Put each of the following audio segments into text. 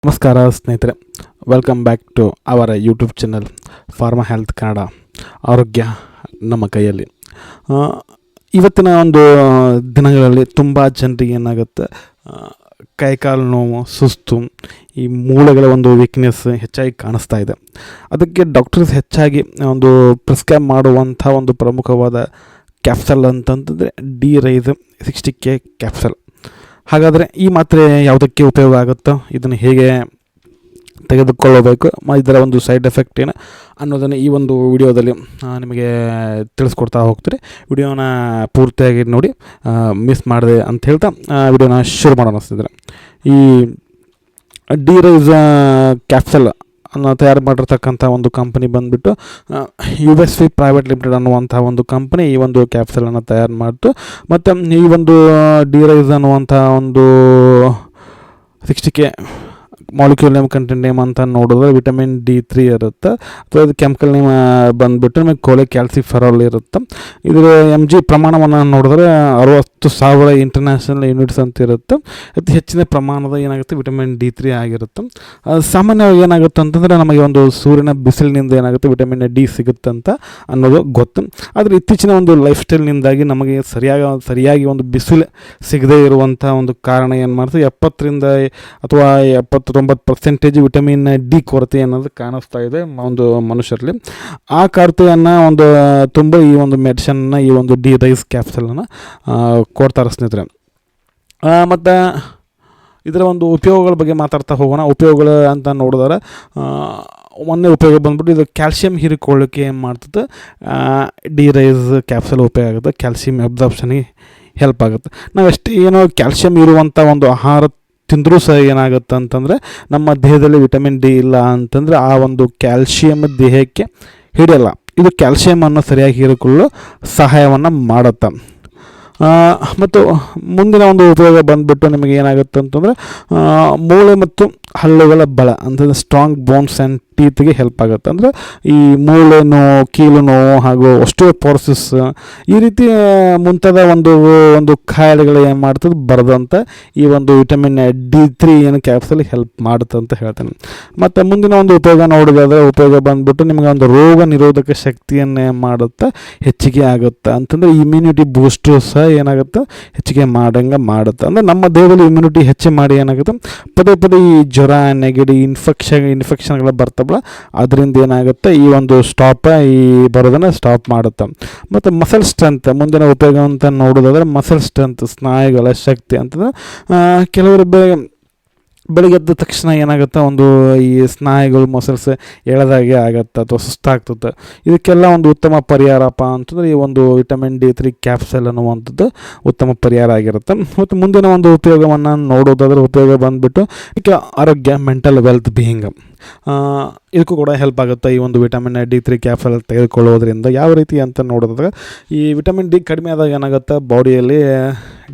ನಮಸ್ಕಾರ ಸ್ನೇಹಿತರೆ, welcome back to ಅವರ YouTube channel pharma health Kannada. ಆರೋಗ್ಯ ನಮ್ಮ ಕೈಯಲ್ಲಿ. ಇವತ್ತಿನ ಒಂದು ದಿನಗಳಲ್ಲಿ ತುಂಬ ಜನರಿಗೆ ಏನಾಗುತ್ತೆ, ಕೈಕಾಲು ನೋವು, ಸುಸ್ತು, ಈ ಮೂಳೆಗಳ ಒಂದು ವೀಕ್ನೆಸ್ ಹೆಚ್ಚಾಗಿ ಕಾಣಿಸ್ತಾ ಇದೆ. ಅದಕ್ಕೆ ಡಾಕ್ಟರ್ಸ್ ಹೆಚ್ಚಾಗಿ ಒಂದು ಪ್ರಿಸ್ಕ್ರೈಬ್ ಮಾಡುವಂಥ ಒಂದು ಪ್ರಮುಖವಾದ ಕ್ಯಾಪ್ಸಲ್ ಅಂತಂತಂದರೆ ಡಿ-ರೈಸ್ 60K ಕ್ಯಾಪ್ಸಲ್. ಹಾಗಾದರೆ ಈ ಮಾತ್ರೆ ಯಾವುದಕ್ಕೆ ಉಪಯೋಗ ಆಗುತ್ತೋ, ಇದನ್ನು ಹೇಗೆ ತೆಗೆದುಕೊಳ್ಳಬೇಕು, ಇದರ ಒಂದು ಸೈಡ್ ಎಫೆಕ್ಟ್ ಏನು ಅನ್ನೋದನ್ನು ಈ ಒಂದು ವಿಡಿಯೋದಲ್ಲಿ ನಿಮಗೆ ತಿಳಿಸ್ಕೊಡ್ತಾ ಹೋಗ್ತೀರಿ. ವಿಡಿಯೋನ ಪೂರ್ತಿಯಾಗಿ ನೋಡಿ, ಮಿಸ್ ಮಾಡಿದೆ ಅಂತ ಹೇಳ್ತಾ ವಿಡಿಯೋನ ಶುರು ಮಾಡೋಣ. ಅನಿಸ್ತಿದ್ರೆ ಈ ಡಿ-ರೈಸ್ ಕ್ಯಾಪ್ಸಲ್ ಅನ್ನು ತಯಾರು ಮಾಡಿರ್ತಕ್ಕಂಥ ಒಂದು ಕಂಪನಿ ಬಂದುಬಿಟ್ಟು USV ಪ್ರೈವೇಟ್ ಲಿಮಿಟೆಡ್ ಅನ್ನುವಂಥ ಒಂದು ಕಂಪನಿ ಈ ಒಂದು ಕ್ಯಾಪ್ಸಲನ್ನು ತಯಾರು ಮಾಡಿತು. ಮತ್ತು ಈ ಒಂದು ಡಿ-ರೈಸ್ ಅನ್ನುವಂಥ ಒಂದು 60K molecule name content name ಅಂತ ನೋಡಿದ್ರೆ ವಿಟಮಿನ್ D3 ಇರುತ್ತೆ, ಅಥವಾ ಇದು ಕೆಮಿಕಲ್ ನೇಮ್ ಬಂದುಬಿಟ್ಟು ನಮಗೆ ಕೋಲೆಕ್ಯಾಲ್ಸಿಫೆರಾಲ್ ಇರುತ್ತೆ. ಇದರ MG ಪ್ರಮಾಣವನ್ನು ನೋಡಿದ್ರೆ 60,000 ಇಂಟರ್ನ್ಯಾಷನಲ್ ಯೂನಿಟ್ಸ್ ಅಂತ ಇರುತ್ತೆ. ಅತಿ ಹೆಚ್ಚಿನ ಪ್ರಮಾಣದ ಏನಾಗುತ್ತೆ ವಿಟಮಿನ್ D3 ಆಗಿರುತ್ತೆ. ಸಾಮಾನ್ಯವಾಗಿ ಏನಾಗುತ್ತೆ ಅಂತಂದರೆ ನಮಗೆ ಒಂದು ಸೂರ್ಯನ ಬಿಸಿಲಿನಿಂದ ಏನಾಗುತ್ತೆ ವಿಟಮಿನ್ D ಸಿಗುತ್ತೆ ಅಂತ ಅನ್ನೋದು ಗೊತ್ತು. ಆದರೆ ಇತ್ತೀಚಿನ ಒಂದು ಲೈಫ್ ಸ್ಟೈಲ್ನಿಂದಾಗಿ ನಮಗೆ ಸರಿಯಾಗಿ ಒಂದು ಬಿಸಿಲು ಸಿಗದೇ ಇರುವಂಥ ಒಂದು ಕಾರಣ ಏನು ಮಾಡ್ತೀವಿ, 70ರಿಂದ ಅಥವಾ 79% ವಿಟಮಿನ್ D ಕೊರತೆ ಅನ್ನೋದು ಕಾಣಿಸ್ತಾ ಇದೆ ಒಂದು ಮನುಷ್ಯರಲ್ಲಿ. ಆ ಕೊರತೆಯನ್ನು ಒಂದು ತುಂಬ ಈ ಒಂದು ಮೆಡಿಸನ್ನ, ಈ ಒಂದು ಡಿ-ರೈಸ್ ಕ್ಯಾಪ್ಸಲನ್ನು ಕೊಡ್ತಾರೆ ಸ್ನೇಹಿತರೆ. ಮತ್ತು ಇದರ ಒಂದು ಉಪಯೋಗಗಳ ಬಗ್ಗೆ ಮಾತಾಡ್ತಾ ಹೋಗೋಣ. ಉಪಯೋಗಗಳು ಅಂತ ನೋಡಿದ್ರೆ ಒಂದೇ ಉಪಯೋಗ ಬಂದ್ಬಿಟ್ಟು ಇದು ಕ್ಯಾಲ್ಸಿಯಂ ಹೀರಿಕೊಳ್ಳಿಕ್ಕೆ ಏನು ಮಾಡ್ತದೆ, ಡಿ-ರೈಸ್ ಕ್ಯಾಪ್ಸಲ್ ಉಪಯೋಗ ಆಗುತ್ತೆ. ಕ್ಯಾಲ್ಸಿಯಂ ಅಬ್ಸಾರ್ಪ್ಷನ್ಗೆ ಹೆಲ್ಪ್ ಆಗುತ್ತೆ. ನಾವೆಷ್ಟು ಏನೋ ಕ್ಯಾಲ್ಸಿಯಂ ಇರುವಂಥ ಒಂದು ಆಹಾರ ತಿಂದರೂ ಸಹ ಏನಾಗುತ್ತೆ ಅಂತಂದರೆ ನಮ್ಮ ದೇಹದಲ್ಲಿ ವಿಟಮಿನ್ D ಇಲ್ಲ ಅಂತಂದರೆ ಆ ಒಂದು ಕ್ಯಾಲ್ಶಿಯಮ್ ದೇಹಕ್ಕೆ ಹಿಡಿಯಲ್ಲ. ಇದು ಕ್ಯಾಲ್ಶಿಯಮನ್ನು ಸರಿಯಾಗಿ ಹೀರಿಕೊಳ್ಳಲು ಸಹಾಯವನ್ನು ಮಾಡುತ್ತೆ. ಮತ್ತು ಮುಂದಿನ ಒಂದು ಉಪಯೋಗ ಬಂದುಬಿಟ್ಟು ನಿಮಗೆ ಏನಾಗುತ್ತೆ ಅಂತಂದರೆ ಮೂಳೆ ಮತ್ತು ಹಲ್ಲುಗಳ ಬಲ ಅಂತಂದರೆ ಸ್ಟ್ರಾಂಗ್ ಬೋನ್ಸ್ ಆ್ಯಂಡ್ ಟೀತ್ಗೆ ಹೆಲ್ಪ್ ಆಗುತ್ತೆ. ಅಂದರೆ ಈ ಮೂಳೆ ನೋವು, ಕೀಲು ನೋವು ಹಾಗೂ ಆಸ್ಟಿಯೋಪೊರೋಸಿಸ್ ಈ ರೀತಿ ಮುಂತಾದ ಒಂದು ಕಾಯಿಲೆಗಳು ಏನು ಮಾಡ್ತದೆ ಬರದಂತ ಈ ಒಂದು ವಿಟಮಿನ್ D3 ಏನು ಕ್ಯಾಪ್ಸಲ್ ಹೆಲ್ಪ್ ಮಾಡುತ್ತೆ ಅಂತ ಹೇಳ್ತೇನೆ. ಮತ್ತು ಮುಂದಿನ ಒಂದು ಉಪಯೋಗ ನೋಡೋದಾದರೆ ಉಪಯೋಗ ಬಂದುಬಿಟ್ಟು ನಿಮಗೆ ಒಂದು ರೋಗ ನಿರೋಧಕ ಶಕ್ತಿಯನ್ನು ಏನು ಮಾಡುತ್ತೆ, ಹೆಚ್ಚಿಗೆ ಆಗುತ್ತೆ. ಅಂತಂದರೆ ಇಮ್ಯುನಿಟಿ ಬೂಸ್ಟರ್ ಸಹ ಏನಾಗುತ್ತೆ, ಹೆಚ್ಚಿಗೆ ಮಾಡುತ್ತೆ. ಅಂದರೆ ನಮ್ಮ ದೇಹದಲ್ಲಿ ಇಮ್ಯುನಿಟಿ ಹೆಚ್ಚು ಮಾಡಿ ಏನಾಗುತ್ತೆ, ಪದೇ ಈ ಜ್ವರ, ನೆಗಡಿ, ಇನ್ಫೆಕ್ಷನ್ಗಳು ಬರ್ತಾವಲ್ಲ, ಅದರಿಂದ ಏನಾಗುತ್ತೆ ಈ ಒಂದು ಈ ಬರೋದನ್ನು ಸ್ಟಾಪ್ ಮಾಡುತ್ತೆ. ಮತ್ತು ಮಸಲ್ ಸ್ಟ್ರೆಂತ್ ಮುಂದಿನ ಉಪಯೋಗ ಅಂತ ನೋಡೋದಾದರೆ ಮಸಲ್ ಸ್ಟ್ರೆಂತ್, ಸ್ನಾಯುಗಳ ಶಕ್ತಿ ಅಂತಂದರೆ ಕೆಲವರು ಬೆಳಗ್ಗೆ ಎದ್ದ ತಕ್ಷಣ ಏನಾಗುತ್ತೆ, ಒಂದು ಈ ಸ್ನಾಯುಗಳು ಮಸಲ್ಸ್ ಎಳೆದಾಗೆ ಆಗುತ್ತೆ ಅಥವಾ ಸುಸ್ತಾಗ್ತದೆ. ಇದಕ್ಕೆಲ್ಲ ಒಂದು ಉತ್ತಮ ಪರಿಹಾರಪ್ಪ ಅಂತಂದರೆ ಈ ಒಂದು ವಿಟಮಿನ್ D3 ಕ್ಯಾಪ್ಸಲ್ ಅನ್ನುವಂಥದ್ದು ಉತ್ತಮ ಪರಿಹಾರ ಆಗಿರುತ್ತೆ. ಮತ್ತು ಮುಂದಿನ ಒಂದು ಉಪಯೋಗವನ್ನು ನೋಡೋದಾದ್ರೆ ಉಪಯೋಗ ಬಂದುಬಿಟ್ಟು ಈಗ ಆರೋಗ್ಯ, ಮೆಂಟಲ್ ವೆಲ್ತ್ ಬೀಯಿಂಗ್, ಇದಕ್ಕೂ ಕೂಡ ಹೆಲ್ಪ್ ಆಗುತ್ತೆ ಈ ಒಂದು ವಿಟಮಿನ್ D3 ಕ್ಯಾಪ್ಸಲ್ ತೆಗೆದುಕೊಳ್ಳೋದ್ರಿಂದ. ಯಾವ ರೀತಿ ಅಂತ ನೋಡೋದಾದ್ರೆ ಈ ವಿಟಮಿನ್ D ಕಡಿಮೆ ಆದಾಗ ಏನಾಗುತ್ತೆ, ಬಾಡಿಯಲ್ಲಿ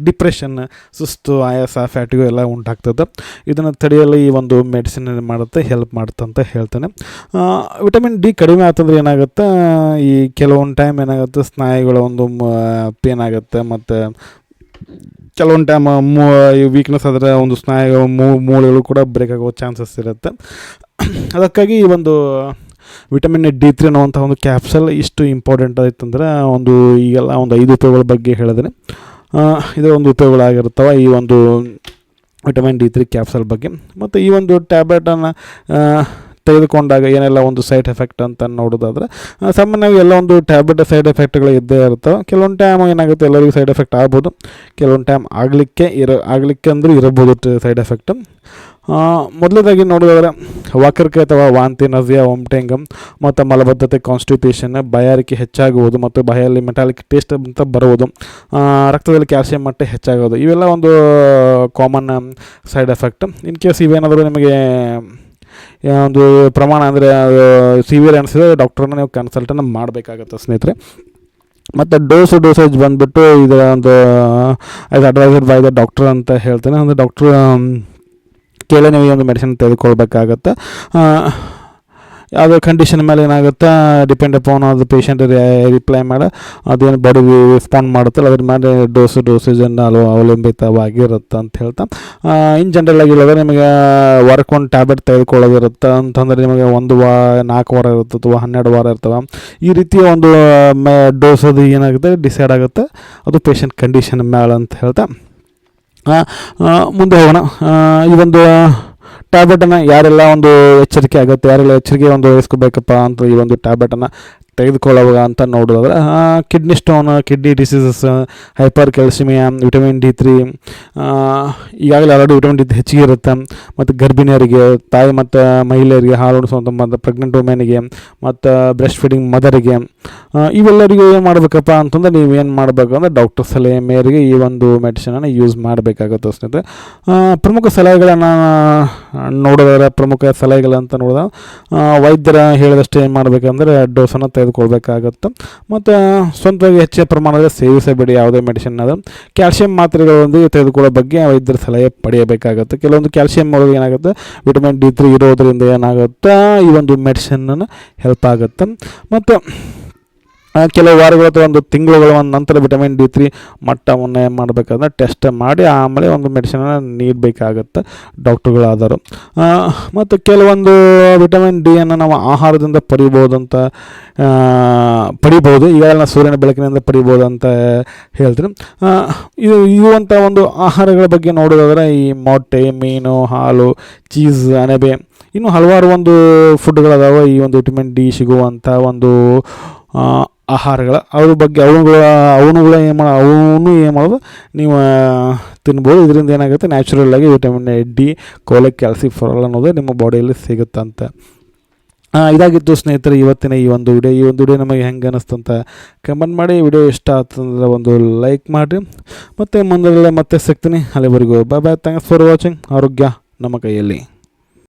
ಡಿಪ್ರೆಷನ್, ಸುಸ್ತು, ಆಯಾಸ, ಫ್ಯಾಟಿಗು ಎಲ್ಲ ಉಂಟಾಗ್ತದೆ. ಇದನ್ನು ತಡೆಯಲು ಈ ಒಂದು ಮೆಡಿಸಿನ್ ಮಾಡುತ್ತೆ, ಹೆಲ್ಪ್ ಮಾಡುತ್ತೆ ಅಂತ ಹೇಳ್ತಾನೆ. ವಿಟಮಿನ್ D ಕಡಿಮೆ ಆಗ್ತಂದ್ರೆ ಏನಾಗುತ್ತೆ, ಈ ಕೆಲವೊಂದು ಟೈಮ್ ಏನಾಗುತ್ತೆ ಸ್ನಾಯುಗಳ ಒಂದು ಪೇನ್ ಆಗುತ್ತೆ. ಮತ್ತು ಕೆಲವೊಂದು ಟೈಮ್ ವೀಕ್ನೆಸ್ ಆದರೆ ಒಂದು ಸ್ನಾಯುಗಳು ಮೂಳೆಗಳು ಕೂಡ ಬ್ರೇಕ್ ಆಗೋ ಚಾನ್ಸಸ್ ಇರುತ್ತೆ. ಅದಕ್ಕಾಗಿ ಈ ಒಂದು ವಿಟಮಿನ್ D3 ಅನ್ನುವಂಥ ಒಂದು ಕ್ಯಾಪ್ಸಲ್ ಇಷ್ಟು ಇಂಪಾರ್ಟೆಂಟ್ ಆಯ್ತಂದ್ರೆ ಈಗೆಲ್ಲ ಒಂದು 5 ಉಪಯೋಗಗಳ ಬಗ್ಗೆ ಹೇಳಿದ್ರೆ ಇದರ ಒಂದು ಉಪಯೋಗಗಳಾಗಿರ್ತವೆ ಈ ಒಂದು ವಿಟಮಿನ್ D3 ಕ್ಯಾಪ್ಸಲ್ ಬಗ್ಗೆ. ಮತ್ತು ಈ ಒಂದು ಟ್ಯಾಬ್ಲೆಟನ್ನು ತೆಗೆದುಕೊಂಡಾಗ ಏನೆಲ್ಲ ಒಂದು ಸೈಡ್ ಎಫೆಕ್ಟ್ ಅಂತ ನೋಡೋದಾದ್ರೆ ಸಾಮಾನ್ಯವಾಗಿ ಎಲ್ಲ ಒಂದು ಟ್ಯಾಬ್ಲೆಟ್ ಸೈಡ್ ಎಫೆಕ್ಟ್ಗಳು ಇದ್ದೇ ಇರ್ತವೆ. ಕೆಲವೊಂದು ಟೈಮ್ ಏನಾಗುತ್ತೆ ಎಲ್ಲರಿಗೂ ಸೈಡ್ ಎಫೆಕ್ಟ್ ಆಗ್ಬೋದು, ಕೆಲವೊಂದು ಟೈಮ್ ಆಗಲಿಕ್ಕೆ ಅಂದರೂ ಇರಬಹುದು ಸೈಡ್ ಎಫೆಕ್ಟ್. ಮೊದಲದಾಗಿ ನೋಡೋದಾದ್ರೆ ವಾಕರಿಕೆ ಅಥವಾ ವಾಂತಿ, ನಸಿಯಾ, ವಾಮಿಟಿಂಗ್ ಮತ್ತು ಮಲಬದ್ಧತೆ, ಕಾನ್ಸ್ಟಿಪೇಷನ್, ಬಾಯಾರಿಕೆ ಹೆಚ್ಚಾಗುವುದು ಮತ್ತು ಬಾಯಲ್ಲಿ ಮೆಟಾಲಿಕ್ ಟೇಸ್ಟ್ ಅಂತ ಬರುವುದು, ರಕ್ತದಲ್ಲಿ ಕ್ಯಾಲ್ಸಿಯಂ ಮಟ್ಟ ಹೆಚ್ಚಾಗೋದು, ಇವೆಲ್ಲ ಒಂದು common side effect. In case ಇವೇನಾದರೂ ನಿಮಗೆ ಒಂದು ಪ್ರಮಾಣ ಅಂದರೆ ಸಿವಿಯರ್ ಅನಿಸಿದ್ರೆ ಡಾಕ್ಟ್ರನ್ನ ನೀವು ಕನ್ಸಲ್ಟನ್ನು ಮಾಡಬೇಕಾಗತ್ತೆ ಸ್ನೇಹಿತರೆ. ಮತ್ತು ಡೋಸೇಜ್ ಬಂದುಬಿಟ್ಟು ಇದರ ಒಂದು ಅಡ್ವೈಸರ್ ಬೈ ದ ಡಾಕ್ಟರ್ ಅಂತ ಹೇಳ್ತೇನೆ. ಅಂದರೆ ಡಾಕ್ಟ್ರ್ ಕೇಳಿ ನೀವು ಈ ಒಂದು ಮೆಡಿಸಿನ್ ತೆಗೆದುಕೊಳ್ಬೇಕಾಗತ್ತೆ. ಯಾವುದೋ ಕಂಡೀಷನ್ ಮೇಲೆ ಏನಾಗುತ್ತೆ ಡಿಪೆಂಡ್ ಅಪಾನ್ ಅದು ಪೇಷಂಟ್ ರಿಪ್ಲೈ ಮಾಡಿ ಅದೇನು ಬಾಡಿ ರೆಸ್ಪಾಂಡ್ ಮಾಡುತ್ತಲ್ಲ ಅದ್ರ ಮೇಲೆ ಡೋಸೇಜನ್ನು ಅವಲಂಬಿತವಾಗಿರುತ್ತೆ ಅಂತ ಹೇಳ್ತಾ ಇನ್ ಜನರಲ್ ಆಗಿ ಇಲ್ಲದ್ರೆ ನಿಮಗೆ ವಾರಕ್ಕೆ ಒಂದು ಟ್ಯಾಬ್ಲೆಟ್ ತೆಗೆದುಕೊಳ್ಳೋದಿರುತ್ತೆ ಅಂತಂದರೆ ನಿಮಗೆ 4 ವಾರ ಇರುತ್ತೆ ಅಥವಾ 12 ವಾರ ಇರ್ತವೆ. ಈ ರೀತಿಯ ಒಂದು ಡೋಸ್ ಅದು ಏನಾಗುತ್ತೆ ಡಿಸೈಡ್ ಆಗುತ್ತೆ, ಅದು ಪೇಷಂಟ್ ಕಂಡೀಷನ್ ಮೇಲೆ ಅಂತ ಹೇಳ್ತಾ ಮುಂದೆ ಹೋಗೋಣ. ಈ ಒಂದು ಟ್ಯಾಬ್ಲೆಟನ್ನು ಯಾರೆಲ್ಲ ಒಂದು ಎಚ್ಚರಿಕೆ ಆಗುತ್ತೆ, ಯಾರೆಲ್ಲ ಎಚ್ಚರಿಕೆ ಒಂದು ವಹಿಸ್ಕೋಬೇಕಪ್ಪ ಅಂತ ಈ ಒಂದು ಟ್ಯಾಬ್ಲೆಟನ್ನು ತೆಗೆದುಕೊಳ್ಳುವಾಗ ಅಂತ ನೋಡೋದಾದ್ರೆ kidney stone, kidney diseases, hypercalcaemia, vitamin D3 ಈಗಾಗಲೇ ಆಲ್ರೆಡಿ ವಿಟಮಿನ್ D3 ಹೆಚ್ಚಿಗೆ ಇರುತ್ತೆ. ಮತ್ತು ಗರ್ಭಿಣಿಯರಿಗೆ, ತಾಯಿ ಮತ್ತು ಮಹಿಳೆಯರಿಗೆ, ಹಾಲು ಉಣಿಸುವಂಥ ಪ್ರೆಗ್ನೆಂಟ್ ವುಮೆನ್ಗೆ ಮತ್ತು ಬ್ರೆಸ್ಟ್ ಫೀಡಿಂಗ್ ಮದರಿಗೆ ಇವೆಲ್ಲರಿಗೂ ಏನು ಮಾಡಬೇಕಪ್ಪ ಅಂತಂದ್ರೆ ನೀವು ಏನು ಮಾಡಬೇಕು ಅಂದರೆ ಡಾಕ್ಟರ್ ಸಲಹೆ ಮೇರೆಗೆ ಈ ಒಂದು ಮೆಡಿಸಿನನ್ನು ಯೂಸ್ ಮಾಡಬೇಕಾಗುತ್ತೆ ಸ್ನೇಹಿತರೆ. ಪ್ರಮುಖ ಸಲಹೆಗಳನ್ನು ನೋಡೋದಾದ್ರೆ ವೈದ್ಯರ ಹೇಳಿದಷ್ಟು ಏನು ಮಾಡಬೇಕಂದ್ರೆ ಡೋಸನ್ನು ತೆಗೆದುಕೊಳ್ಬೇಕಾಗುತ್ತೆ. ಮತ್ತು ಸ್ವಂತವಾಗಿ ಹೆಚ್ಚಿನ ಪ್ರಮಾಣದಲ್ಲಿ ಸೇವಿಸಬೇಡಿ ಯಾವುದೇ ಮೆಡಿಸಿನ್. ಅದು ಕ್ಯಾಲ್ಸಿಯಂ ಮಾತ್ರೆಗಳೊಂದಿಗೆ ತೆಗೆದುಕೊಳ್ಳೋ ಬಗ್ಗೆ ವೈದ್ಯರ ಸಲಹೆ ಪಡೆಯಬೇಕಾಗುತ್ತೆ. ಕೆಲವೊಂದು ಕ್ಯಾಲ್ಸಿಯಂ ಒಳಗೆ ಏನಾಗುತ್ತೆ ವಿಟಮಿನ್ D3 ಇರೋದರಿಂದ ಏನಾಗುತ್ತೆ ಈ ಒಂದು ಮೆಡಿಸಿನನ್ನು ಹೆಲ್ಪ್ ಆಗುತ್ತೆ. ಮತ್ತು ಕೆಲವು ವಾರಗಳ ಅಥವಾ ಒಂದು ತಿಂಗಳುಗಳ ನಂತರ ವಿಟಮಿನ್ D3 ಮಟ್ಟವನ್ನು ಏನು ಮಾಡಬೇಕಾದ್ರೆ ಟೆಸ್ಟ್ ಮಾಡಿ ಆಮೇಲೆ ಒಂದು ಮೆಡಿಸಿನನ್ನು ನೀಡಬೇಕಾಗತ್ತೆ ಡಾಕ್ಟ್ರುಗಳಾದರು. ಮತ್ತು ಕೆಲವೊಂದು ವಿಟಮಿನ್ ಡಿಯನ್ನು ನಾವು ಆಹಾರದಿಂದ ಪಡಿಬೋದು. ಈಗಾಗಲೇ ಸೂರ್ಯನ ಬೆಳಕಿನಿಂದ ಪಡಿಬೋದು ಅಂತ ಹೇಳ್ತೀನಿ. ಇರುವಂಥ ಒಂದು ಆಹಾರಗಳ ಬಗ್ಗೆ ನೋಡೋದಾದರೆ ಈ ಮೊಟ್ಟೆ, ಮೀನು, ಹಾಲು, ಚೀಸ್, ಅಣಬೆ, ಇನ್ನು ಹಲವಾರು ಒಂದು ಫುಡ್ಗಳದಾವೆ ಈ ಒಂದು ವಿಟಮಿನ್ ಡಿ ಸಿಗುವಂಥ ಒಂದು ಆಹಾರಗಳ ಅವ್ರ ಬಗ್ಗೆ ಅವನು ಏನು ಮಾಡೋದು ನೀವು ತಿನ್ಬೋದು. ಇದರಿಂದ ಏನಾಗುತ್ತೆ ನ್ಯಾಚುರಲ್ ಆಗಿ ವಿಟಮಿನ್ D, ಕೋಲೆಕ್, ಕ್ಯಾಲ್ಸಿಫೆರಾಲ್ ಅನ್ನೋದು ನಿಮ್ಮ ಬಾಡಿಯಲ್ಲಿ ಸಿಗುತ್ತಂತೆ. ಇದಾಗಿತ್ತು ಸ್ನೇಹಿತರೆ ಇವತ್ತಿನ ಈ ಒಂದು ವಿಡಿಯೋ ನಮಗೆ ಹೆಂಗೆ ಅನ್ನಿಸ್ತಂತ ಕಮೆಂಟ್ ಮಾಡಿ. ವಿಡಿಯೋ ಇಷ್ಟ ಆಗ್ತಂದ್ರೆ ಒಂದು ಲೈಕ್ ಮಾಡಿರಿ. ಮತ್ತು ಮುಂದೆ ಮತ್ತೆ ಸಿಗ್ತೀನಿ. ಅಲ್ಲಿವರೆಗೂ ಬಾಯ್. Thanks for watching. ಆರೋಗ್ಯ ನಮ್ಮ ಕೈಯಲ್ಲಿ.